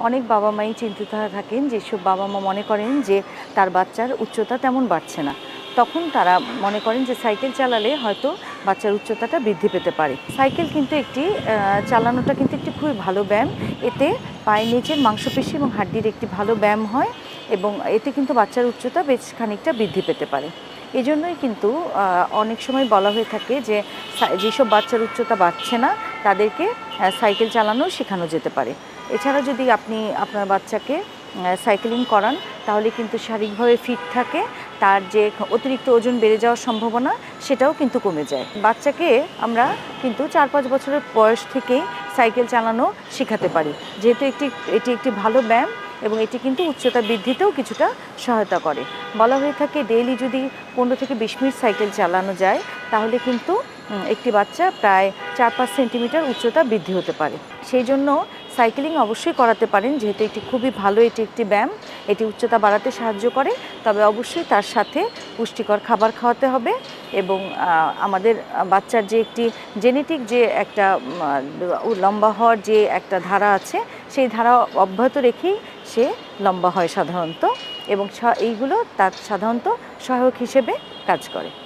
অনেক বাবা-মাই চিন্তিত থাকেন, যেসব বাবা-মা মনে করেন যে তার বাচ্চার উচ্চতা তেমন বাড়ছে না। তখন তারা মনে করেন যে সাইকেল চালালে হয়তো বাচ্চার উচ্চতাটা বৃদ্ধি পেতে পারে। সাইকেল কিন্তু চালানোটা কিন্তু একটি খুবই ভালো ব্যায়াম। এতে পায়ের নিচের মাংসপেশি এবং হাড্ডির একটি ভালো ব্যায়াম হয় এবং এতে কিন্তু বাচ্চার উচ্চতা বেশ খানিকটা বৃদ্ধি পেতে পারে। এজন্যই কিন্তু অনেক সময় বলা হয়ে থাকে যে যেসব বাচ্চার উচ্চতা বাড়ছে না তাদেরকে সাইকেল চালানো শেখানো যেতে পারে। এছাড়া যদি আপনি আপনার বাচ্চাকে সাইকেলিং করান তাহলে কিন্তু শারীরিকভাবে ফিট থাকে, তার যে অতিরিক্ত ওজন বেড়ে যাওয়ার সম্ভাবনা সেটাও কিন্তু কমে যায়। বাচ্চাকে আমরা কিন্তু 4-5 বছরের বয়স থেকেই সাইকেল চালানো শেখাতে পারি, যেহেতু এটি একটি ভালো ব্যায়াম এবং এটি কিন্তু উচ্চতা বৃদ্ধিতেও কিছুটা সহায়তা করে। বলা হয়ে থাকে ডেইলি যদি 15 থেকে 20 মিনিট সাইকেল চালানো যায় তাহলে কিন্তু একটি বাচ্চা প্রায় 4-5 সেন্টিমিটার উচ্চতা বৃদ্ধি হতে পারে। সেই জন্য সাইকেলিং অবশ্যই করাতে পারেন, যেহেতু এটি একটি ব্যায়াম, এটি উচ্চতা বাড়াতে সাহায্য করে। তবে অবশ্যই তার সাথে পুষ্টিকর খাবার খাওয়াতে হবে এবং আমাদের বাচ্চার যে একটি জেনেটিক যে একটা লম্বা হওয়ার যে একটা ধারা আছে, সেই ধারা অব্যাহত রেখেই সে লম্বা হয় সাধারণত, এবং এইগুলো তার সাধারণত সহায়ক হিসেবে কাজ করে।